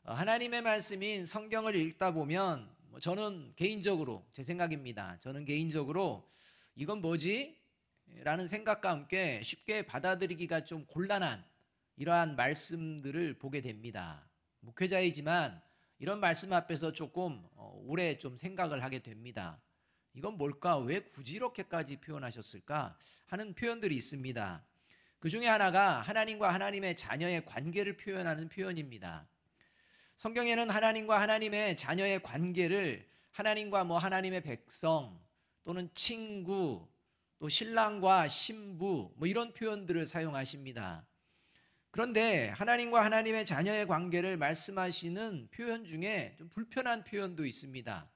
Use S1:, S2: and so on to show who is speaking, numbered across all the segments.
S1: 하나님의 말씀인 성경을 읽다 보면 저는 개인적으로 제 생각입니다. 저는 개인적으로 이건 뭐지? 라는 생각과 함께 쉽게 받아들이기가 좀 곤란한 이러한 말씀들을 보게 됩니다. 목회자이지만 이런 말씀 앞에서 조금 오래 좀 생각을 하게 됩니다. 이건 뭘까? 왜 굳이 이렇게까지 표현하셨을까? 하는 표현들이 있습니다. 그 중에 하나가 하나님과 하나님의 자녀의 관계를 표현하는 표현입니다. 성경에는 하나님과 하나님의 자녀의 관계를 하나님과 하나님의 백성 또는 친구 또 신랑과 신부 이런 표현들을 사용하십니다. 그런데 하나님과 하나님의 자녀의 관계를 말씀하시는 표현 중에 좀 불편한 표현도 있습니다.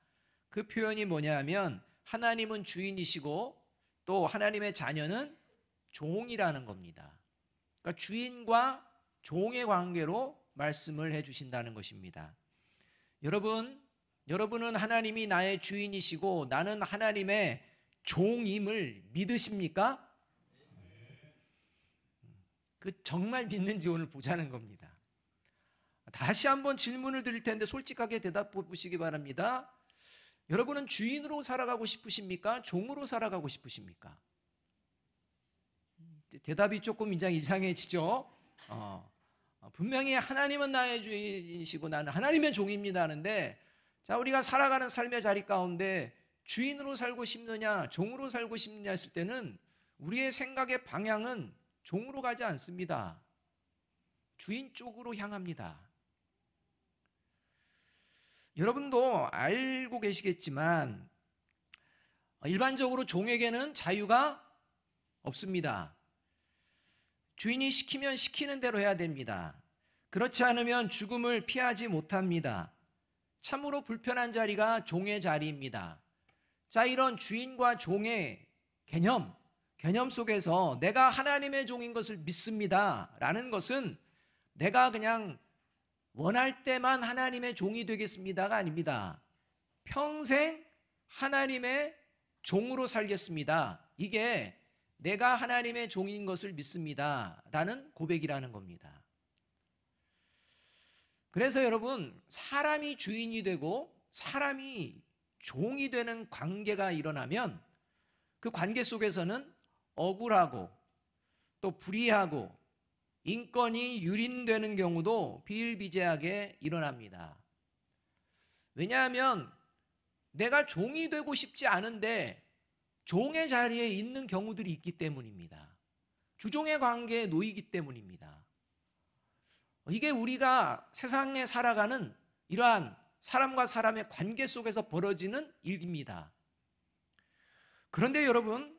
S1: 그 표현이 뭐냐면 하나님은 주인이시고 또 하나님의 자녀는 종이라는 겁니다. 그러니까 주인과 종의 관계로 말씀을 해주신다는 것입니다. 여러분은 하나님이 나의 주인이시고 나는 하나님의 종임을 믿으십니까? 정말 믿는지 오늘 보자는 겁니다. 다시 한번 질문을 드릴 텐데 솔직하게 대답해 보시기 바랍니다. 여러분은 주인으로 살아가고 싶으십니까? 종으로 살아가고 싶으십니까? 대답이 조금 이상해지죠? 분명히 하나님은 나의 주인이시고 나는 하나님의 종입니다 하는데, 자, 우리가 살아가는 삶의 자리 가운데 주인으로 살고 싶느냐 종으로 살고 싶느냐 했을 때는 우리의 생각의 방향은 종으로 가지 않습니다. 주인 쪽으로 향합니다. 여러분도 알고 계시겠지만 일반적으로 종에게는 자유가 없습니다. 주인이 시키면 시키는 대로 해야 됩니다. 그렇지 않으면 죽음을 피하지 못합니다. 참으로 불편한 자리가 종의 자리입니다. 자, 이런 주인과 종의 개념 속에서 내가 하나님의 종인 것을 믿습니다 라는 것은 내가 그냥 원할 때만 하나님의 종이 되겠습니다가 아닙니다. 평생 하나님의 종으로 살겠습니다. 이게 내가 하나님의 종인 것을 믿습니다 라는 고백이라는 겁니다. 그래서 여러분, 사람이 주인이 되고 사람이 종이 되는 관계가 일어나면 그 관계 속에서는 억울하고 또 불이하고 인권이 유린되는 경우도 비일비재하게 일어납니다. 왜냐하면 내가 종이 되고 싶지 않은데 종의 자리에 있는 경우들이 있기 때문입니다. 주종의 관계에 놓이기 때문입니다. 이게 우리가 세상에 살아가는 이러한 사람과 사람의 관계 속에서 벌어지는 일입니다. 그런데 여러분,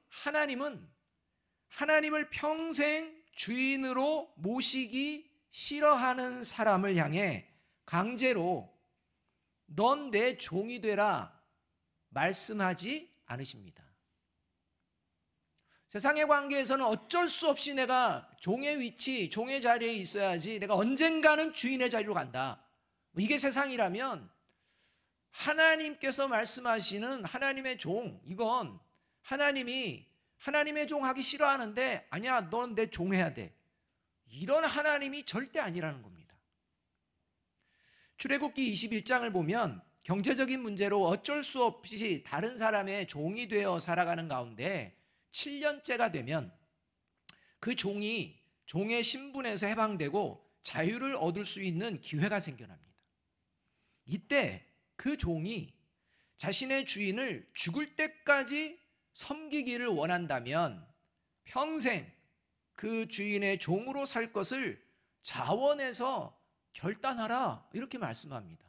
S1: 하나님을 평생 주인으로 모시기 싫어하는 사람을 향해 강제로 넌 내 종이 되라 말씀하지 않으십니다. 세상의 관계에서는 어쩔 수 없이 내가 종의 위치, 종의 자리에 있어야지 내가 언젠가는 주인의 자리로 간다. 이게 세상이라면 하나님께서 말씀하시는 하나님의 종, 이건 하나님이 하나님의 종 하기 싫어하는데 아니야, 넌 내 종 해야 돼. 이런 하나님이 절대 아니라는 겁니다. 출애굽기 21장을 보면 경제적인 문제로 어쩔 수 없이 다른 사람의 종이 되어 살아가는 가운데 7년째가 되면 그 종이 종의 신분에서 해방되고 자유를 얻을 수 있는 기회가 생겨납니다. 이때 그 종이 자신의 주인을 죽을 때까지 섬기기를 원한다면 평생 그 주인의 종으로 살 것을 자원해서 결단하라, 이렇게 말씀합니다.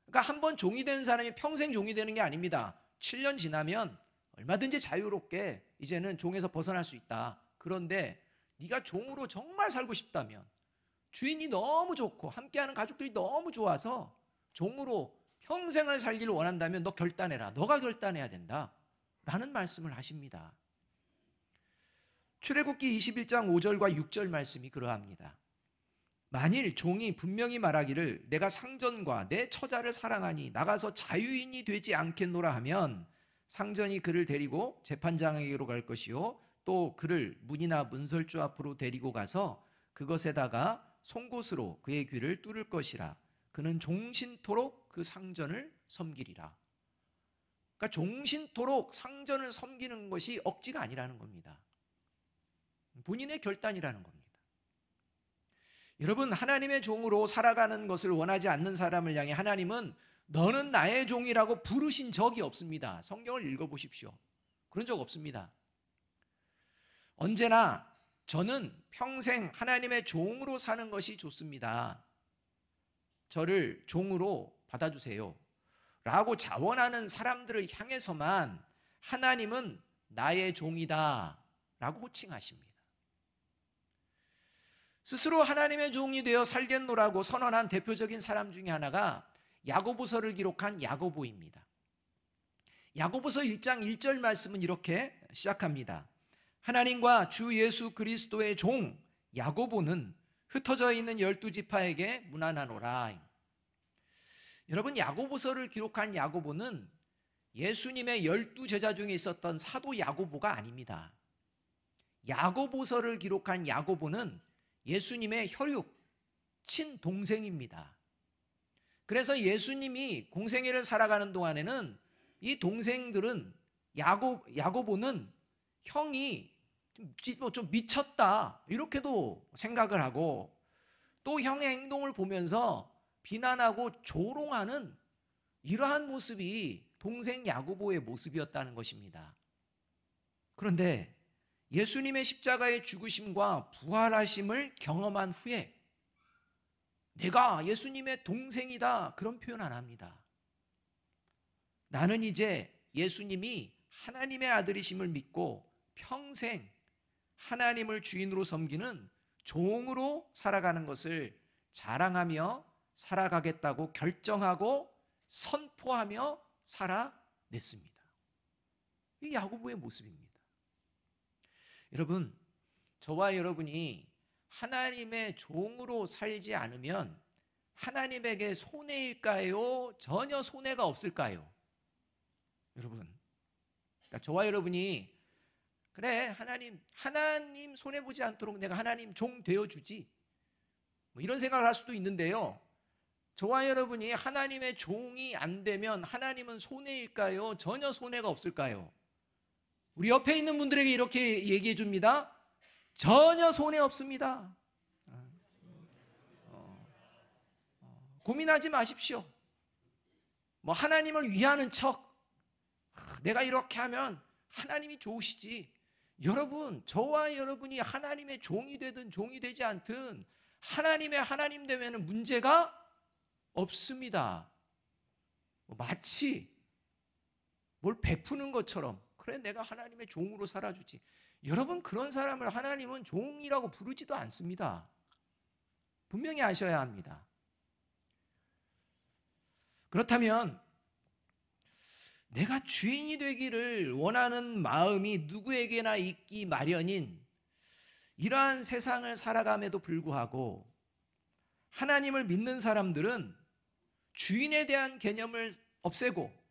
S1: 그러니까 한 번 종이 된 사람이 평생 종이 되는 게 아닙니다. 7년 지나면 얼마든지 자유롭게 이제는 종에서 벗어날 수 있다. 그런데 네가 종으로 정말 살고 싶다면, 주인이 너무 좋고 함께하는 가족들이 너무 좋아서 종으로 평생을 살기를 원한다면 너 결단해라. 너가 결단해야 된다 라는 말씀을 하십니다. 출애굽기 21장 5절과 6절 말씀이 그러합니다. 만일 종이 분명히 말하기를 내가 상전과 내 처자를 사랑하니 나가서 자유인이 되지 않겠노라 하면 상전이 그를 데리고 재판장에게로 갈 것이요 또 그를 문이나 문설주 앞으로 데리고 가서 그것에다가 송곳으로 그의 귀를 뚫을 것이라. 그는 종신토록 그 상전을 섬기리라. 그러니까 종신토록 상전을 섬기는 것이 억지가 아니라는 겁니다. 본인의 결단이라는 겁니다. 여러분, 하나님의 종으로 살아가는 것을 원하지 않는 사람을 향해 하나님은 너는 나의 종이라고 부르신 적이 없습니다. 성경을 읽어보십시오. 그런 적 없습니다. 언제나 저는 평생 하나님의 종으로 사는 것이 좋습니다. 저를 종으로 받아주세요 라고 자원하는 사람들을 향해서만 하나님은 나의 종이다 라고 호칭하십니다. 스스로 하나님의 종이 되어 살겠노라고 선언한 대표적인 사람 중에 하나가 야고보서를 기록한 야고보입니다. 야고보서 1장 1절 말씀은 이렇게 시작합니다. 하나님과 주 예수 그리스도의 종 야고보는 흩어져 있는 12지파에게 문안하노라. 여러분, 야고보서를 기록한 야고보는 예수님의 12제자 중에 있었던 사도 야고보가 아닙니다. 야고보서를 기록한 야고보는 예수님의 혈육 친동생입니다. 그래서 예수님이 공생애를 살아가는 동안에는 이 동생들은 야고보는 형이 좀 미쳤다 이렇게도 생각을 하고, 또 형의 행동을 보면서 비난하고 조롱하는 이러한 모습이 동생 야고보의 모습이었다는 것입니다. 그런데 예수님의 십자가의 죽으심과 부활하심을 경험한 후에 내가 예수님의 동생이다 그런 표현 안 합니다. 나는 이제 예수님이 하나님의 아들이심을 믿고 평생 하나님을 주인으로 섬기는 종으로 살아가는 것을 자랑하며 살아가겠다고 결정하고 선포하며 살아냈습니다. 이 야고보의 모습입니다. 여러분, 저와 여러분이 하나님의 종으로 살지 않으면 하나님에게 손해일까요? 전혀 손해가 없을까요? 여러분, 그러니까 저와 여러분이 그래 하나님 손해보지 않도록 내가 하나님 종 되어주지 뭐 이런 생각을 할 수도 있는데요, 저와 여러분이 하나님의 종이 안 되면 하나님은 손해일까요? 전혀 손해가 없을까요? 우리 옆에 있는 분들에게 이렇게 얘기해 줍니다. 전혀 손해 없습니다. 고민하지 마십시오. 뭐 하나님을 위하는 척 내가 이렇게 하면 하나님이 좋으시지. 여러분, 저와 여러분이 하나님의 종이 되든 종이 되지 않든 하나님의 하나님 되면 문제가 없습니다. 마치 뭘 베푸는 것처럼 그래 내가 하나님의 종으로 살아주지. 여러분, 그런 사람을 하나님은 종이라고 부르지도 않습니다. 분명히 아셔야 합니다. 그렇다면 내가 주인이 되기를 원하는 마음이 누구에게나 있기 마련인 이러한 세상을 살아감에도 불구하고 하나님을 믿는 사람들은 주인에 대한 개념을 없애고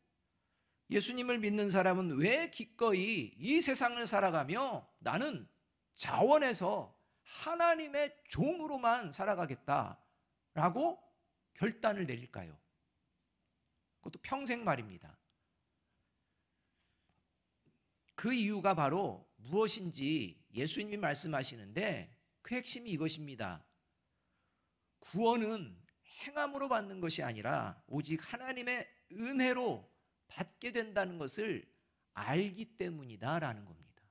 S1: 예수님을 믿는 사람은 왜 기꺼이 이 세상을 살아가며 나는 자원해서 하나님의 종으로만 살아가겠다라고 결단을 내릴까요? 그것도 평생 말입니다. 그 이유가 바로 무엇인지 예수님이 말씀하시는데 그 핵심이 이것입니다. 구원은 행함으로 받는 것이 아니라 오직 하나님의 은혜로 받게 된다는 것을 알기 때문이다라는 겁니다.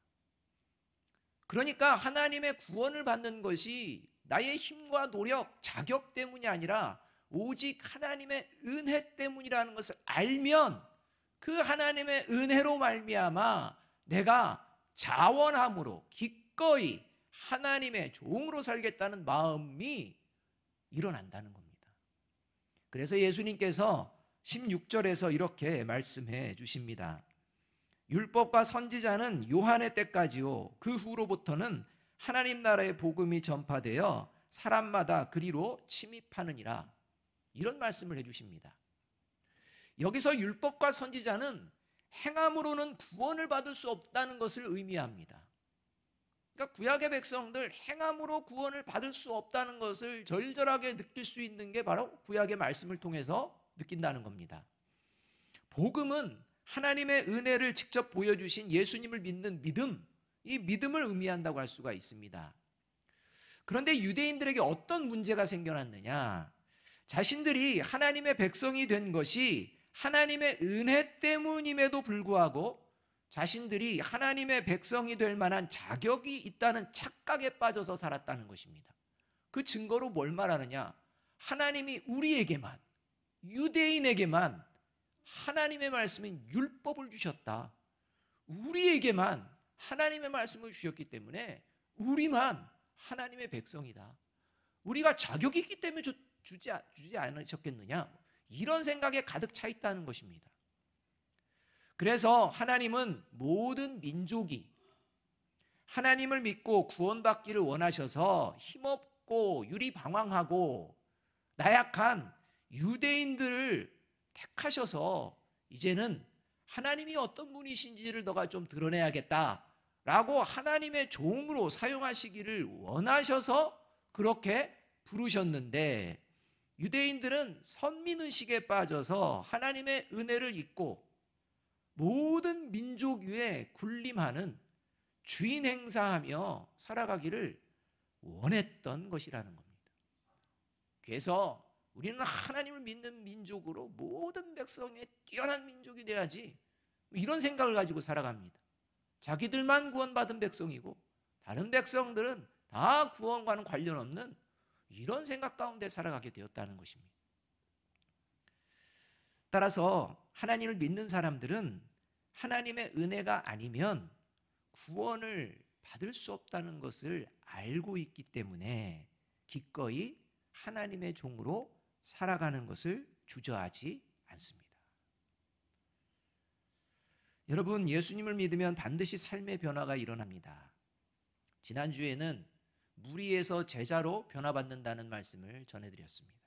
S1: 그러니까 하나님의 구원을 받는 것이 나의 힘과 노력, 자격 때문이 아니라 오직 하나님의 은혜 때문이라는 것을 알면 그 하나님의 은혜로 말미암아 내가 자원함으로 기꺼이 하나님의 종으로 살겠다는 마음이 일어난다는 겁니다. 그래서 예수님께서 16절에서 이렇게 말씀해 주십니다. 율법과 선지자는 요한의 때까지요 그 후로부터는 하나님 나라의 복음이 전파되어 사람마다 그리로 침입하느니라. 이런 말씀을 해주십니다. 여기서 율법과 선지자는 행함으로는 구원을 받을 수 없다는 것을 의미합니다. 그러니까 구약의 백성들 행함으로 구원을 받을 수 없다는 것을 절절하게 느낄 수 있는 게 바로 구약의 말씀을 통해서 느낀다는 겁니다. 복음은 하나님의 은혜를 직접 보여주신 예수님을 믿는 믿음, 이 믿음을 의미한다고 할 수가 있습니다. 그런데 유대인들에게 어떤 문제가 생겨났느냐? 자신들이 하나님의 백성이 된 것이 하나님의 은혜 때문임에도 불구하고 자신들이 하나님의 백성이 될 만한 자격이 있다는 착각에 빠져서 살았다는 것입니다. 그 증거로 뭘 말하느냐? 하나님이 우리에게만, 유대인에게만 하나님의 말씀인 율법을 주셨다. 우리에게만 하나님의 말씀을 주셨기 때문에 우리만 하나님의 백성이다. 우리가 자격이 있기 때문에 주지 않으셨겠느냐? 이런 생각에 가득 차 있다는 것입니다. 그래서 하나님은 모든 민족이 하나님을 믿고 구원받기를 원하셔서 힘없고 유리방황하고 나약한 유대인들을 택하셔서 이제는 하나님이 어떤 분이신지를 너가 좀 드러내야겠다라고 하나님의 종으로 사용하시기를 원하셔서 그렇게 부르셨는데, 유대인들은 선민의식에 빠져서 하나님의 은혜를 잊고 모든 민족 위에 군림하는 주인 행사하며 살아가기를 원했던 것이라는 겁니다. 그래서 우리는 하나님을 믿는 민족으로 모든 백성의 뛰어난 민족이 돼야지, 이런 생각을 가지고 살아갑니다. 자기들만 구원받은 백성이고 다른 백성들은 다 구원과는 관련 없는 이런 생각 가운데 살아가게 되었다는 것입니다. 따라서 하나님을 믿는 사람들은 하나님의 은혜가 아니면 구원을 받을 수 없다는 것을 알고 있기 때문에 기꺼이 하나님의 종으로 살아가는 것을 주저하지 않습니다. 여러분, 예수님을 믿으면 반드시 삶의 변화가 일어납니다. 지난주에는 무리에서 제자로 변화받는다는 말씀을 전해드렸습니다.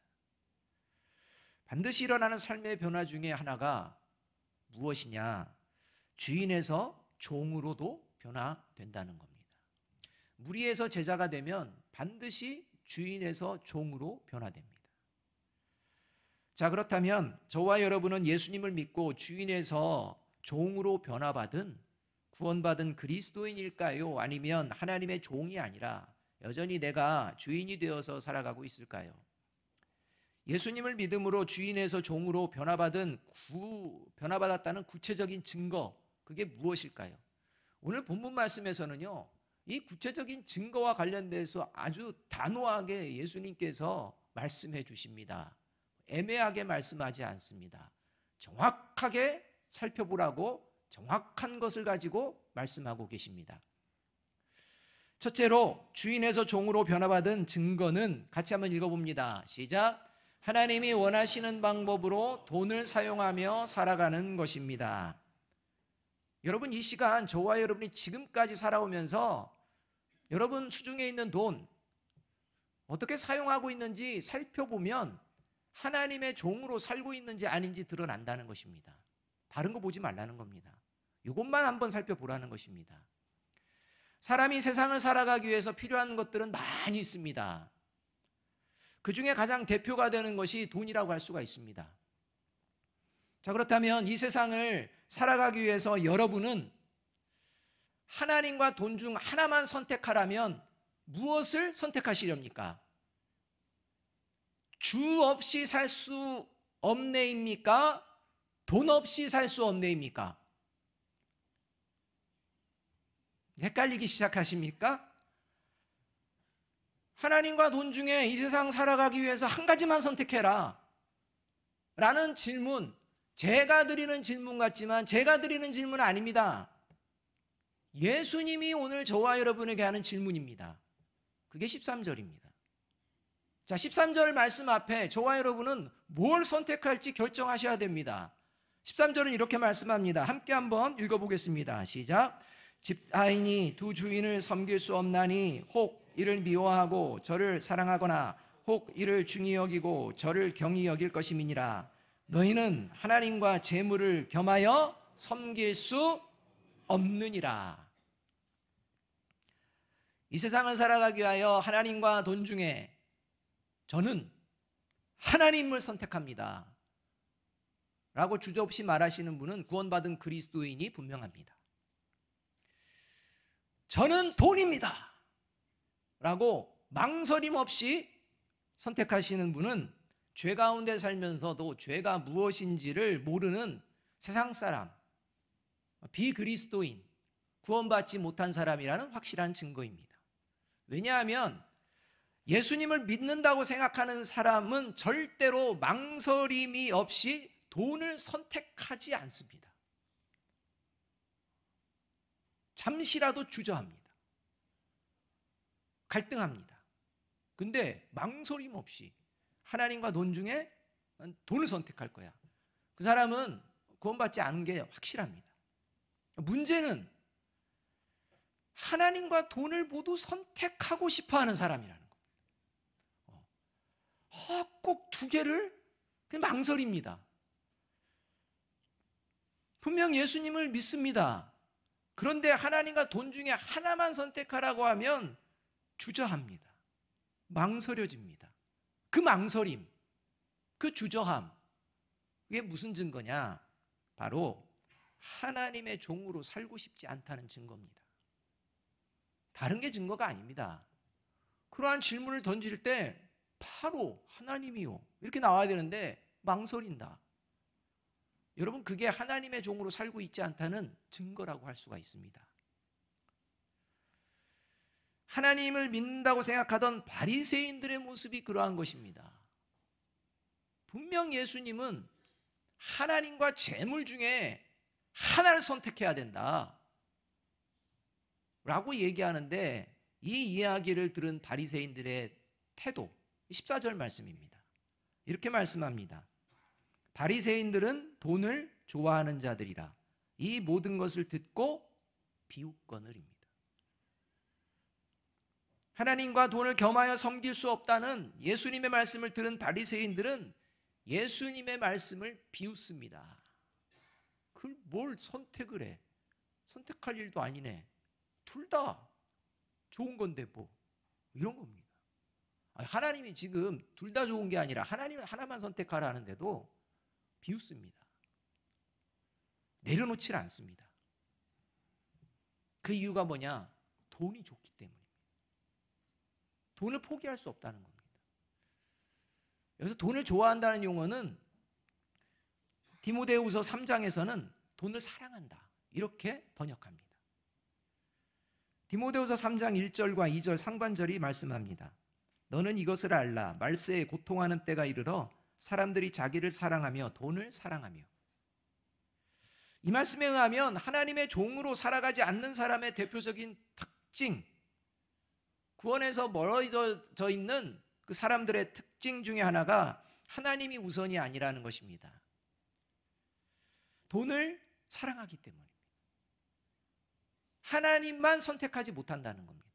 S1: 반드시 일어나는 삶의 변화 중에 하나가 무엇이냐? 주인에서 종으로도 변화된다는 겁니다. 무리에서 제자가 되면 반드시 주인에서 종으로 변화됩니다. 자, 그렇다면 저와 여러분은 예수님을 믿고 주인에서 종으로 변화받은 구원받은 그리스도인일까요? 아니면 하나님의 종이 아니라 여전히 내가 주인이 되어서 살아가고 있을까요? 예수님을 믿음으로 주인에서 종으로 변화받았다는 구체적인 증거, 그게 무엇일까요? 오늘 본문 말씀에서는요, 이 구체적인 증거와 관련돼서 아주 단호하게 예수님께서 말씀해 주십니다. 애매하게 말씀하지 않습니다. 정확하게 살펴보라고 정확한 것을 가지고 말씀하고 계십니다. 첫째로 주인에서 종으로 변화받은 증거는 같이 한번 읽어봅니다. 시작. 하나님이 원하시는 방법으로 돈을 사용하며 살아가는 것입니다. 여러분, 이 시간 저와 여러분이 지금까지 살아오면서 여러분 수중에 있는 돈 어떻게 사용하고 있는지 살펴보면 하나님의 종으로 살고 있는지 아닌지 드러난다는 것입니다. 다른 거 보지 말라는 겁니다. 이것만 한번 살펴보라는 것입니다. 사람이 세상을 살아가기 위해서 필요한 것들은 많이 있습니다. 그 중에 가장 대표가 되는 것이 돈이라고 할 수가 있습니다. 자, 그렇다면 이 세상을 살아가기 위해서 여러분은 하나님과 돈 중 하나만 선택하라면 무엇을 선택하시렵니까? 주 없이 살 수 없네입니까? 돈 없이 살 수 없네입니까? 헷갈리기 시작하십니까? 하나님과 돈 중에 이 세상 살아가기 위해서 한 가지만 선택해라 라는 질문, 제가 드리는 질문 같지만 제가 드리는 질문은 아닙니다. 예수님이 오늘 저와 여러분에게 하는 질문입니다. 그게 13절입니다. 자, 13절 말씀 앞에 저와 여러분은 뭘 선택할지 결정하셔야 됩니다. 13절은 이렇게 말씀합니다. 함께 한번 읽어보겠습니다. 시작. 집하인이 두 주인을 섬길 수 없나니 혹 이를 미워하고 저를 사랑하거나 혹 이를 중히 여기고 저를 경히 여길 것임이니라. 너희는 하나님과 재물을 겸하여 섬길 수 없느니라. 이 세상을 살아가기 위하여 하나님과 돈 중에 저는 하나님을 선택합니다 라고 주저없이 말하시는 분은 구원받은 그리스도인이 분명합니다. 저는 돈입니다 라고 망설임 없이 선택하시는 분은 죄 가운데 살면서도 죄가 무엇인지를 모르는 세상 사람, 비그리스도인, 구원받지 못한 사람이라는 확실한 증거입니다. 왜냐하면 예수님을 믿는다고 생각하는 사람은 절대로 망설임이 없이 돈을 선택하지 않습니다. 잠시라도 주저합니다. 갈등합니다. 근데 망설임 없이 하나님과 돈 중에 돈을 선택할 거야. 그 사람은 구원받지 않은 게 확실합니다. 문제는 하나님과 돈을 모두 선택하고 싶어하는 사람이라는 겁니다. 꼭 두 개를? 그냥 망설입니다. 분명 예수님을 믿습니다. 그런데 하나님과 돈 중에 하나만 선택하라고 하면 주저합니다. 망설여집니다. 그 망설임, 그 주저함, 그게 무슨 증거냐? 바로 하나님의 종으로 살고 싶지 않다는 증거입니다. 다른 게 증거가 아닙니다. 그러한 질문을 던질 때 바로 하나님이요 이렇게 나와야 되는데 망설인다. 여러분, 그게 하나님의 종으로 살고 있지 않다는 증거라고 할 수가 있습니다. 하나님을 믿는다고 생각하던 바리새인들의 모습이 그러한 것입니다. 분명 예수님은 하나님과 재물 중에 하나를 선택해야 된다 라고 얘기하는데, 이 이야기를 들은 바리새인들의 태도, 14절 말씀입니다. 이렇게 말씀합니다. 바리새인들은 돈을 좋아하는 자들이라 이 모든 것을 듣고 비웃거늘입니다. 하나님과 돈을 겸하여 섬길 수 없다는 예수님의 말씀을 들은 바리새인들은 예수님의 말씀을 비웃습니다. 그걸 뭘 선택을 해? 선택할 일도 아니네. 둘 다 좋은 건데 뭐 이런 겁니다. 하나님이 지금 둘 다 좋은 게 아니라 하나님 하나만 선택하라 하는데도 비웃습니다. 내려놓질 않습니다. 그 이유가 뭐냐? 돈이 좋기 때문입니다. 돈을 포기할 수 없다는 겁니다. 여기서 돈을 좋아한다는 용어는 디모데후서 3장에서는 돈을 사랑한다 이렇게 번역합니다. 디모데후서 3장 1절과 2절 상반절이 말씀합니다. 너는 이것을 알라. 말세에 고통하는 때가 이르러 사람들이 자기를 사랑하며 돈을 사랑하며. 이 말씀에 의하면 하나님의 종으로 살아가지 않는 사람의 대표적인 특징, 구원에서 멀어져 있는 그 사람들의 특징 중에 하나가 하나님이 우선이 아니라는 것입니다. 돈을 사랑하기 때문입니다. 하나님만 선택하지 못한다는 겁니다.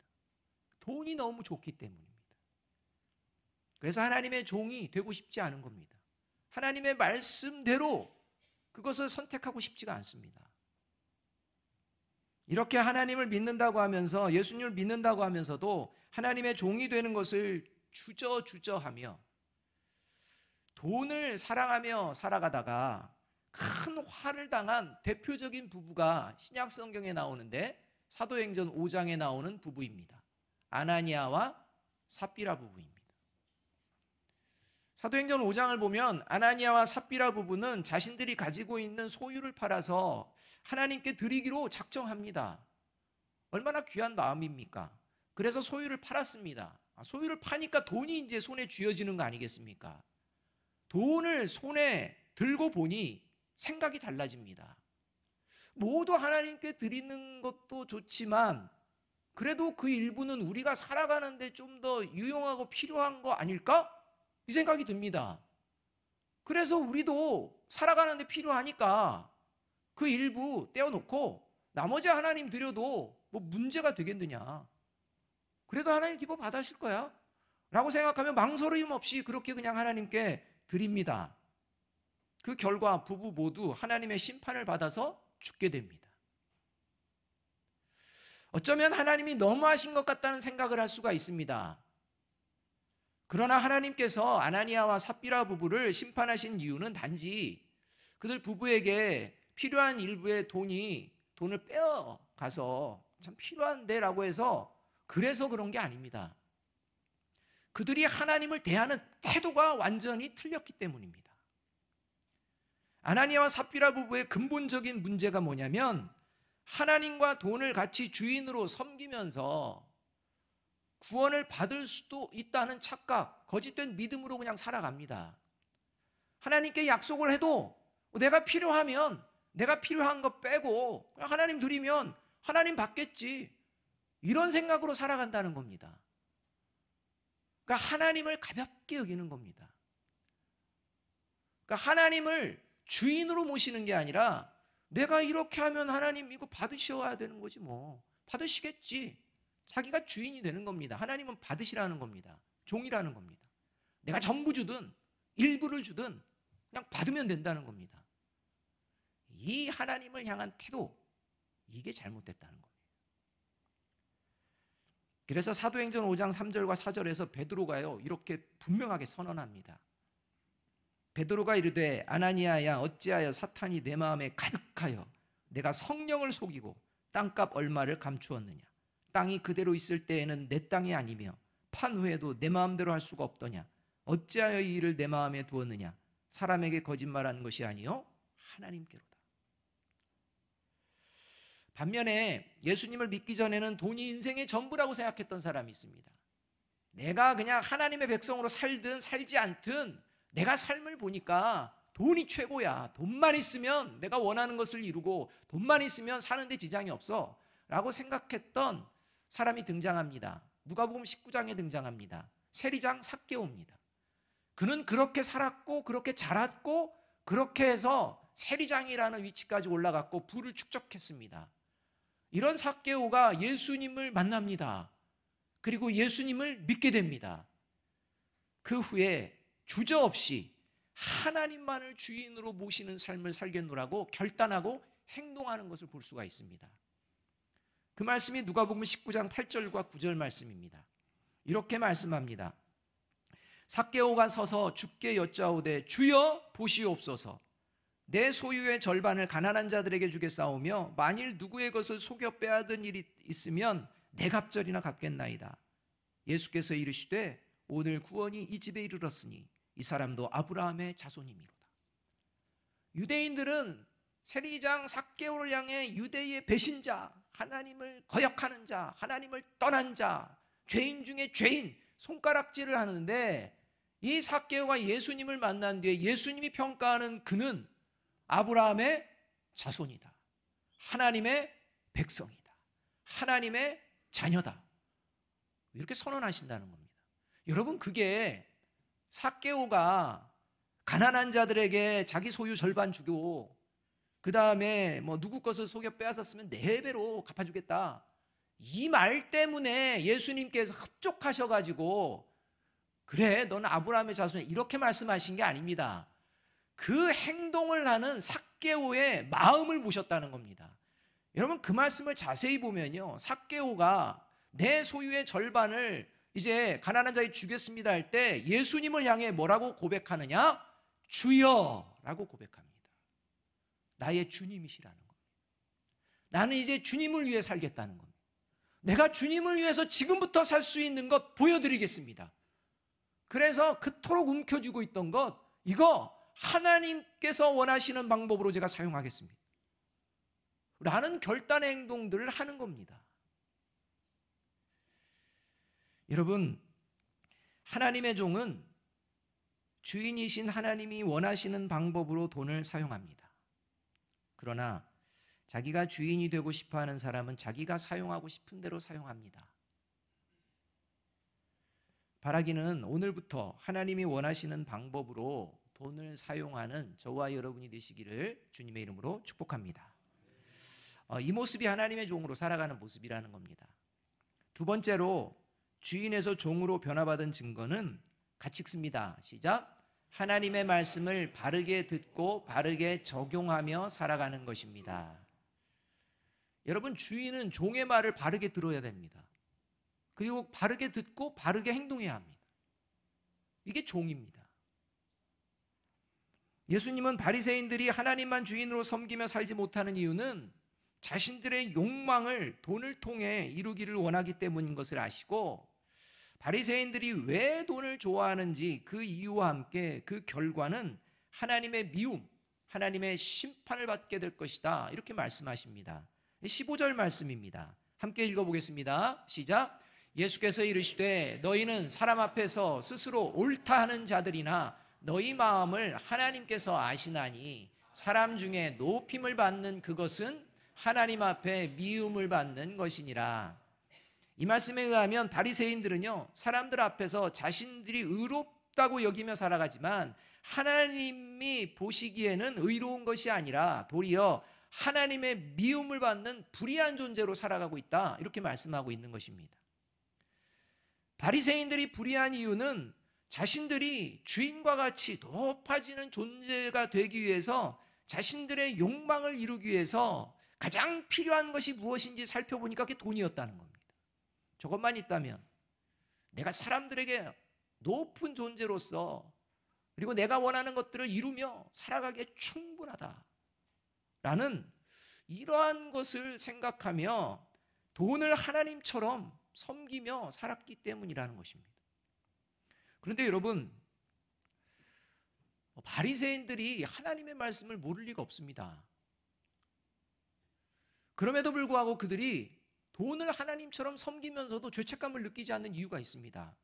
S1: 돈이 너무 좋기 때문입니다. 그래서 하나님의 종이 되고 싶지 않은 겁니다. 하나님의 말씀대로 그것을 선택하고 싶지가 않습니다. 이렇게 하나님을 믿는다고 하면서, 예수님을 믿는다고 하면서도 하나님의 종이 되는 것을 주저하며 돈을 사랑하며 살아가다가 큰 화를 당한 대표적인 부부가 신약 성경에 나오는데 사도행전 5장에 나오는 부부입니다. 아나니아와 삽비라 부부입니다. 사도행전 5장을 보면 아나니아와 삽비라 부부는 자신들이 가지고 있는 소유를 팔아서 하나님께 드리기로 작정합니다. 얼마나 귀한 마음입니까? 그래서 소유를 팔았습니다. 소유를 파니까 돈이 이제 손에 쥐어지는 거 아니겠습니까? 돈을 손에 들고 보니 생각이 달라집니다. 모두 하나님께 드리는 것도 좋지만 그래도 그 일부는 우리가 살아가는데 좀 더 유용하고 필요한 거 아닐까? 이 생각이 듭니다. 그래서 우리도 살아가는데 필요하니까 그 일부 떼어놓고 나머지 하나님 드려도 뭐 문제가 되겠느냐. 그래도 하나님 기뻐 받으실 거야 라고 생각하면 망설임 없이 그렇게 그냥 하나님께 드립니다. 그 결과 부부 모두 하나님의 심판을 받아서 죽게 됩니다. 어쩌면 하나님이 너무하신 것 같다는 생각을 할 수가 있습니다. 그러나 하나님께서 아나니아와 삽비라 부부를 심판하신 이유는 단지 그들 부부에게 필요한 일부의 돈을 빼어가서 참 필요한데라고 해서 그래서 그런 게 아닙니다. 그들이 하나님을 대하는 태도가 완전히 틀렸기 때문입니다. 아나니아와 삽비라 부부의 근본적인 문제가 뭐냐면 하나님과 돈을 같이 주인으로 섬기면서 구원을 받을 수도 있다는 착각, 거짓된 믿음으로 그냥 살아갑니다. 하나님께 약속을 해도 내가 필요한 거 빼고 하나님 드리면 하나님 받겠지, 이런 생각으로 살아간다는 겁니다. 그러니까 하나님을 가볍게 여기는 겁니다. 그러니까 하나님을 주인으로 모시는 게 아니라 내가 이렇게 하면 하나님 이거 받으셔야 되는 거지 뭐, 받으시겠지, 자기가 주인이 되는 겁니다. 하나님은 받으시라는 겁니다. 종이라는 겁니다. 내가 전부 주든 일부를 주든 그냥 받으면 된다는 겁니다. 이 하나님을 향한 태도, 이게 잘못됐다는 겁니다. 그래서 사도행전 5장 3절과 4절에서 베드로가요 이렇게 분명하게 선언합니다. 베드로가 이르되 아나니아야, 어찌하여 사탄이 내 마음에 가득하여 내가 성령을 속이고 땅값 얼마를 감추었느냐. 땅이 그대로 있을 때에는 내 땅이 아니며 판 후에도 내 마음대로 할 수가 없더냐. 어찌하여 이 일을 내 마음에 두었느냐. 사람에게 거짓말하는 것이 아니요 하나님께로다. 반면에 예수님을 믿기 전에는 돈이 인생의 전부라고 생각했던 사람이 있습니다. 내가 그냥 하나님의 백성으로 살든 살지 않든 내가 삶을 보니까 돈이 최고야. 돈만 있으면 내가 원하는 것을 이루고 돈만 있으면 사는데 지장이 없어 라고 생각했던 사람이 등장합니다. 누가복음 19장에 등장합니다. 세리장 삭개오입니다. 그는 그렇게 살았고 그렇게 자랐고 그렇게 해서 세리장이라는 위치까지 올라갔고 부를 축적했습니다. 이런 삭개오가 예수님을 만납니다. 그리고 예수님을 믿게 됩니다. 그 후에 주저없이 하나님만을 주인으로 모시는 삶을 살겠노라고 결단하고 행동하는 것을 볼 수가 있습니다. 그 말씀이 누가복음 19장 8절과 9절 말씀입니다. 이렇게 말씀합니다. 삭개오가 서서 주께 여짜오되 주여 보시옵소서. 내 소유의 절반을 가난한 자들에게 주겠사오며 만일 누구의 것을 속여 빼앗은 일이 있으면 내 갑절이나 갚겠나이다. 예수께서 이르시되 오늘 구원이 이 집에 이르렀으니 이 사람도 아브라함의 자손이미로다. 유대인들은 세리장 삭개오를 향해 유대의 배신자, 하나님을 거역하는 자, 하나님을 떠난 자, 죄인 중에 죄인 손가락질을 하는데 이 삭개오가 예수님을 만난 뒤에 예수님이 평가하는 그는 아브라함의 자손이다, 하나님의 백성이다, 하나님의 자녀다, 이렇게 선언하신다는 겁니다. 여러분, 그게 삭개오가 가난한 자들에게 자기 소유 절반 주고 그 다음에 누구 것을 속여 빼앗았으면 4배로 갚아주겠다, 이 말 때문에 예수님께서 흡족하셔가지고 그래 너는 아브라함의 자손이야 이렇게 말씀하신 게 아닙니다. 그 행동을 하는 삭개오의 마음을 보셨다는 겁니다. 여러분, 그 말씀을 자세히 보면요, 삭개오가 내 소유의 절반을 이제 가난한 자에게 주겠습니다 할 때 예수님을 향해 뭐라고 고백하느냐? 주여 라고 고백합니다. 나의 주님이시라는 겁니다. 나는 이제 주님을 위해 살겠다는 겁니다. 내가 주님을 위해서 지금부터 살 수 있는 것 보여드리겠습니다. 그래서 그토록 움켜쥐고 있던 것, 이거 하나님께서 원하시는 방법으로 제가 사용하겠습니다 라는 결단의 행동들을 하는 겁니다. 여러분, 하나님의 종은 주인이신 하나님이 원하시는 방법으로 돈을 사용합니다. 그러나 자기가 주인이 되고 싶어하는 사람은 자기가 사용하고 싶은 대로 사용합니다. 바라기는 오늘부터 하나님이 원하시는 방법으로 돈을 사용하는 저와 여러분이 되시기를 주님의 이름으로 축복합니다. 이 모습이 하나님의 종으로 살아가는 모습이라는 겁니다. 두 번째로, 주인에서 종으로 변화받은 증거는 같이 읽습니다. 시작. 하나님의 말씀을 바르게 듣고 바르게 적용하며 살아가는 것입니다. 여러분, 주인은 종의 말을 바르게 들어야 됩니다. 그리고 바르게 듣고 바르게 행동해야 합니다. 이게 종입니다. 예수님은 바리새인들이 하나님만 주인으로 섬기며 살지 못하는 이유는 자신들의 욕망을 돈을 통해 이루기를 원하기 때문인 것을 아시고, 바리새인들이 왜 돈을 좋아하는지 그 이유와 함께 그 결과는 하나님의 미움, 하나님의 심판을 받게 될 것이다, 이렇게 말씀하십니다. 15절 말씀입니다. 함께 읽어보겠습니다. 시작. 예수께서 이르시되 너희는 사람 앞에서 스스로 옳다 하는 자들이나 너희 마음을 하나님께서 아시나니 사람 중에 높임을 받는 그것은 하나님 앞에 미움을 받는 것이니라. 이 말씀에 의하면 바리새인들은요, 사람들 앞에서 자신들이 의롭다고 여기며 살아가지만 하나님이 보시기에는 의로운 것이 아니라 도리어 하나님의 미움을 받는 불의한 존재로 살아가고 있다, 이렇게 말씀하고 있는 것입니다. 바리새인들이 불의한 이유는 자신들이 주인과 같이 높아지는 존재가 되기 위해서, 자신들의 욕망을 이루기 위해서 가장 필요한 것이 무엇인지 살펴보니까 그게 돈이었다는 겁니다. 저것만 있다면 내가 사람들에게 높은 존재로서 그리고 내가 원하는 것들을 이루며 살아가기에 충분하다 라는 이러한 것을 생각하며 돈을 하나님처럼 섬기며 살았기 때문이라는 것입니다. 그런데 여러분, 바리새인들이 하나님의 말씀을 모를 리가 없습니다. 그럼에도 불구하고 그들이 돈을 하나님처럼 섬기면서도 죄책감을 느끼지 않는 이유가 있습니다.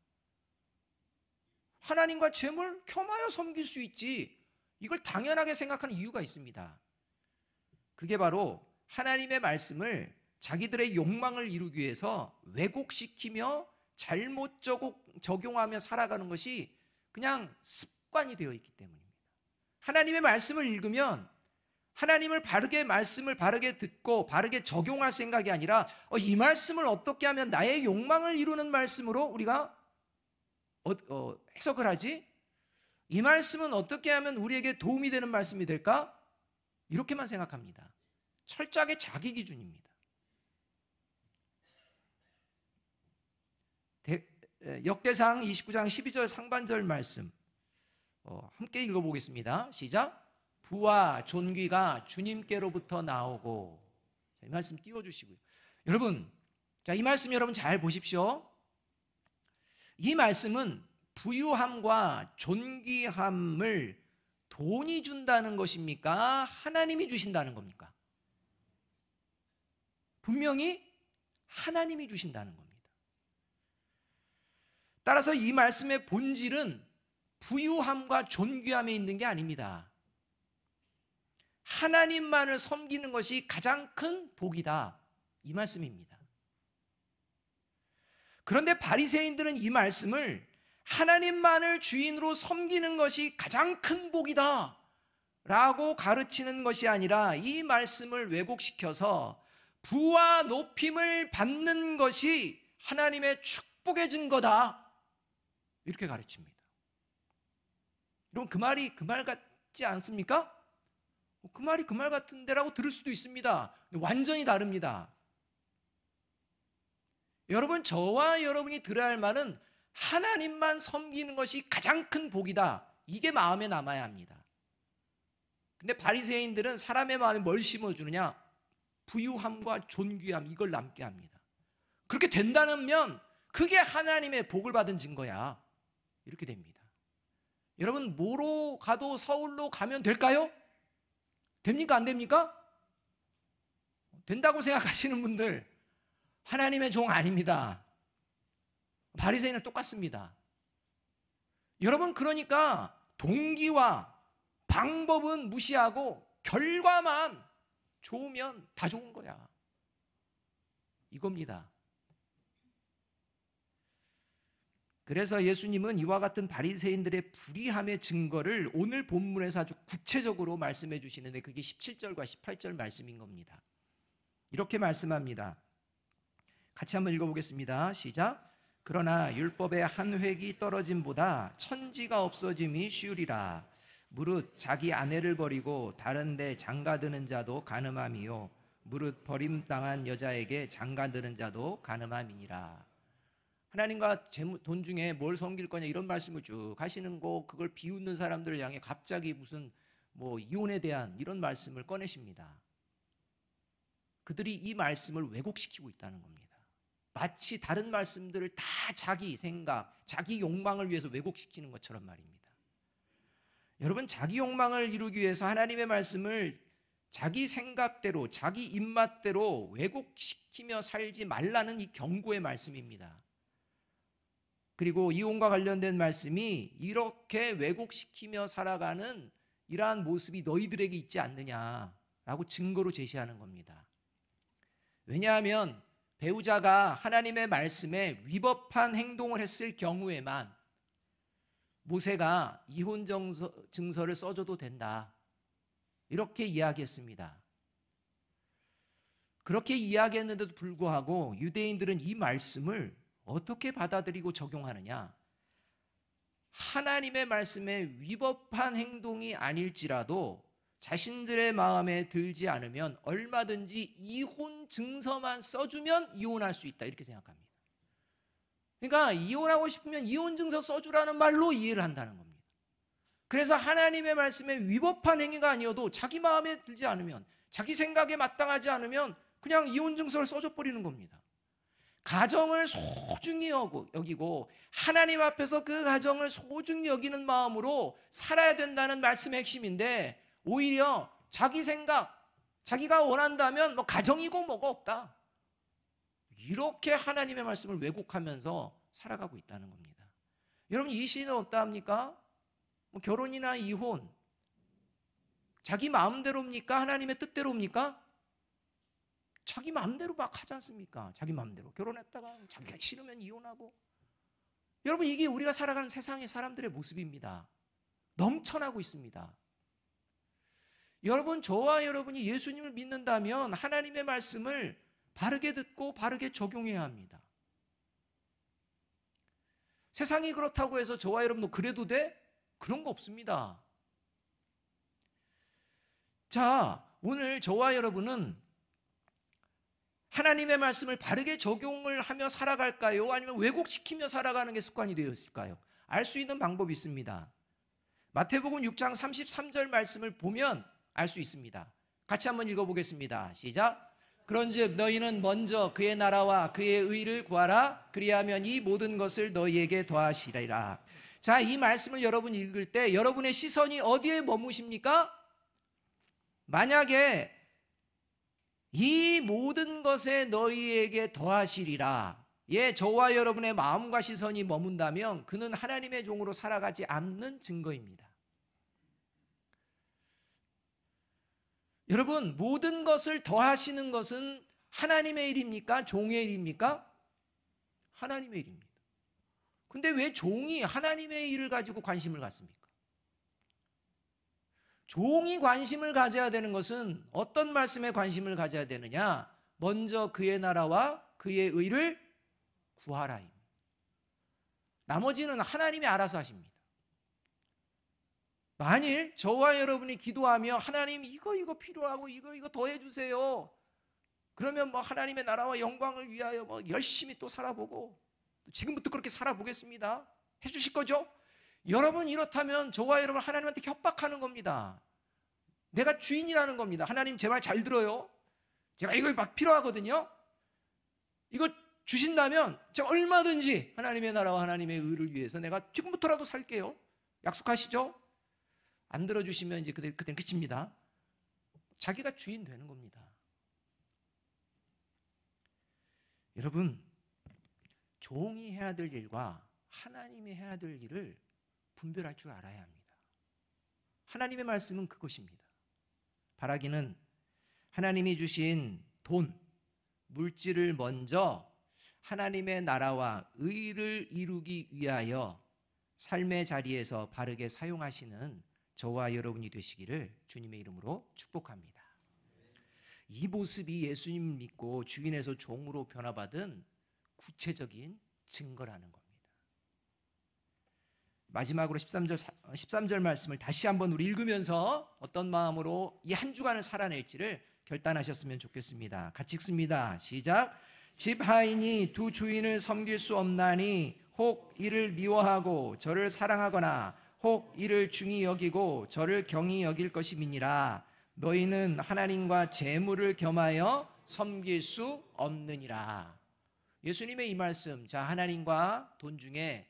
S1: 하나님과 재물 겸하여 섬길 수 있지, 이걸 당연하게 생각하는 이유가 있습니다. 그게 바로 하나님의 말씀을 자기들의 욕망을 이루기 위해서 왜곡시키며 잘못 적용하며 살아가는 것이 그냥 습관이 되어 있기 때문입니다. 하나님의 말씀을 읽으면 하나님을 말씀을 바르게 듣고 바르게 적용할 생각이 아니라 이 말씀을 어떻게 하면 나의 욕망을 이루는 말씀으로 우리가 해석을 하지? 이 말씀은 어떻게 하면 우리에게 도움이 되는 말씀이 될까? 이렇게만 생각합니다. 철저하게 자기 기준입니다. 역대상 29장 12절 상반절 말씀 함께 읽어보겠습니다. 시작. 부와 존귀가 주님께로부터 나오고. 이 말씀 띄워주시고요. 여러분, 이 말씀 여러분 잘 보십시오. 이 말씀은 부유함과 존귀함을 돈이 준다는 것입니까? 하나님이 주신다는 겁니까? 분명히 하나님이 주신다는 겁니다. 따라서 이 말씀의 본질은 부유함과 존귀함에 있는 게 아닙니다. 하나님만을 섬기는 것이 가장 큰 복이다, 이 말씀입니다. 그런데 바리새인들은 이 말씀을 하나님만을 주인으로 섬기는 것이 가장 큰 복이다 라고 가르치는 것이 아니라 이 말씀을 왜곡시켜서 부와 높임을 받는 것이 하나님의 축복의 증거다, 이렇게 가르칩니다. 여러분, 그 말이 그 말 같지 않습니까? 그 말이 그 말 같은데라고 들을 수도 있습니다. 완전히 다릅니다. 여러분, 저와 여러분이 들어야 할 말은 하나님만 섬기는 것이 가장 큰 복이다, 이게 마음에 남아야 합니다. 근데 바리새인들은 사람의 마음에 뭘 심어주느냐? 부유함과 존귀함, 이걸 남게 합니다. 그렇게 된다면 그게 하나님의 복을 받은 증거야, 이렇게 됩니다. 여러분, 뭐로 가도 서울로 가면 될까요? 됩니까? 안 됩니까? 된다고 생각하시는 분들 하나님의 종 아닙니다. 바리새인은 똑같습니다. 여러분, 그러니까 동기와 방법은 무시하고 결과만 좋으면 다 좋은 거야, 이겁니다. 그래서 예수님은 이와 같은 바리새인들의 불의함의 증거를 오늘 본문에서 아주 구체적으로 말씀해 주시는데 그게 17절과 18절 말씀인 겁니다. 이렇게 말씀합니다. 같이 한번 읽어보겠습니다. 시작. 그러나 율법의 한 획이 떨어짐보다 천지가 없어짐이 쉬우리라. 무릇 자기 아내를 버리고 다른 데 장가드는 자도 간음함이요 무릇 버림당한 여자에게 장가드는 자도 가늠함이니라. 하나님과 돈 중에 뭘 섬길 거냐 이런 말씀을 쭉 하시는 거, 그걸 비웃는 사람들을 향해 갑자기 무슨 이혼에 대한 이런 말씀을 꺼내십니다. 그들이 이 말씀을 왜곡시키고 있다는 겁니다. 마치 다른 말씀들을 다 자기 생각, 자기 욕망을 위해서 왜곡시키는 것처럼 말입니다. 여러분, 자기 욕망을 이루기 위해서 하나님의 말씀을 자기 생각대로, 자기 입맛대로 왜곡시키며 살지 말라는 이 경고의 말씀입니다. 그리고 이혼과 관련된 말씀이 이렇게 왜곡시키며 살아가는 이러한 모습이 너희들에게 있지 않느냐라고 증거로 제시하는 겁니다. 왜냐하면 배우자가 하나님의 말씀에 위법한 행동을 했을 경우에만 모세가 이혼 증서를 써줘도 된다, 이렇게 이야기했습니다. 그렇게 이야기했는데도 불구하고 유대인들은 이 말씀을 어떻게 받아들이고 적용하느냐? 하나님의 말씀에 위법한 행동이 아닐지라도 자신들의 마음에 들지 않으면 얼마든지 이혼 증서만 써주면 이혼할 수 있다, 이렇게 생각합니다. 그러니까 이혼하고 싶으면 이혼 증서 써주라는 말로 이해를 한다는 겁니다. 그래서 하나님의 말씀에 위법한 행위가 아니어도 자기 마음에 들지 않으면, 자기 생각에 마땅하지 않으면 그냥 이혼 증서를 써줘 버리는 겁니다. 가정을 소중히 여기고 하나님 앞에서 그 가정을 소중히 여기는 마음으로 살아야 된다는 말씀의 핵심인데, 오히려 자기 생각, 자기가 원한다면 가정이고 뭐가 없다, 이렇게 하나님의 말씀을 왜곡하면서 살아가고 있다는 겁니다. 여러분, 이 시대는 어떠합니까? 결혼이나 이혼, 자기 마음대로입니까? 하나님의 뜻대로입니까? 자기 마음대로 막 하지 않습니까? 자기 마음대로 결혼했다가 자기가 싫으면 이혼하고. 여러분, 이게 우리가 살아가는 세상의 사람들의 모습입니다. 넘쳐나고 있습니다. 여러분, 저와 여러분이 예수님을 믿는다면 하나님의 말씀을 바르게 듣고 바르게 적용해야 합니다. 세상이 그렇다고 해서 저와 여러분도 그래도 돼? 그런 거 없습니다. 자, 오늘 저와 여러분은 하나님의 말씀을 바르게 적용을 하며 살아갈까요? 아니면 왜곡시키며 살아가는 게 습관이 되었을까요? 알 수 있는 방법이 있습니다. 마태복음 6장 33절 말씀을 보면 알 수 있습니다. 같이 한번 읽어보겠습니다. 시작. 그런즉 너희는 먼저 그의 나라와 그의 의를 구하라. 그리하면 이 모든 것을 너희에게 더하시리라. 자, 이 말씀을 여러분 읽을 때 여러분의 시선이 어디에 머무십니까? 만약에 이 모든 것에 너희에게 더하시리라, 저와 여러분의 마음과 시선이 머문다면 그는 하나님의 종으로 살아가지 않는 증거입니다. 여러분, 모든 것을 더하시는 것은 하나님의 일입니까? 종의 일입니까? 하나님의 일입니다. 근데 왜 종이 하나님의 일을 가지고 관심을 갖습니까? 종이 관심을 가져야 되는 것은 어떤 말씀에 관심을 가져야 되느냐? 먼저 그의 나라와 그의 의를 구하라. 나머지는 하나님이 알아서 하십니다. 만일 저와 여러분이 기도하며 하나님 이거 필요하고 이거 더해주세요, 그러면 하나님의 나라와 영광을 위하여 열심히 또 살아보고 지금부터 그렇게 살아보겠습니다, 해주실 거죠? 여러분, 이렇다면 저와 여러분 하나님한테 협박하는 겁니다. 내가 주인이라는 겁니다. 하나님, 제 말 잘 들어요. 제가 이거 막 필요하거든요. 이거 주신다면 제가 얼마든지 하나님의 나라와 하나님의 의를 위해서 내가 지금부터라도 살게요. 약속하시죠? 안 들어주시면 이제 그때는 끝입니다. 자기가 주인 되는 겁니다. 여러분, 종이 해야 될 일과 하나님이 해야 될 일을 분별할 줄 알아야 합니다. 하나님의 말씀은 그것입니다. 바라기는 하나님이 주신 돈, 물질을 먼저 하나님의 나라와 의를 이루기 위하여 삶의 자리에서 바르게 사용하시는 저와 여러분이 되시기를 주님의 이름으로 축복합니다. 이 모습이 예수님을 믿고 주인에서 종으로 변화받은 구체적인 증거라는 겁니다. 마지막으로 13절 말씀을 다시 한번 우리 읽으면서 어떤 마음으로 이 한 주간을 살아낼지를 결단하셨으면 좋겠습니다. 같이 읽습니다. 시작. 집 하인이 두 주인을 섬길 수 없나니 혹 이를 미워하고 저를 사랑하거나 혹 이를 중히 여기고 저를 경히 여길 것임이니라. 너희는 하나님과 재물을 겸하여 섬길 수 없느니라. 예수님의 이 말씀, 자, 하나님과 돈 중에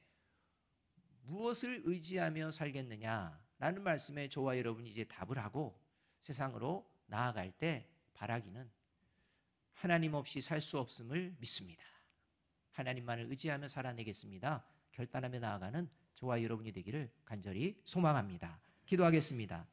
S1: 무엇을 의지하며 살겠느냐 라는 말씀에 저와 여러분이 이제 답을 하고 세상으로 나아갈 때 바라기는 하나님 없이 살 수 없음을 믿습니다. 하나님만을 의지하며 살아내겠습니다. 결단하며 나아가는 저와 여러분이 되기를 간절히 소망합니다. 기도하겠습니다.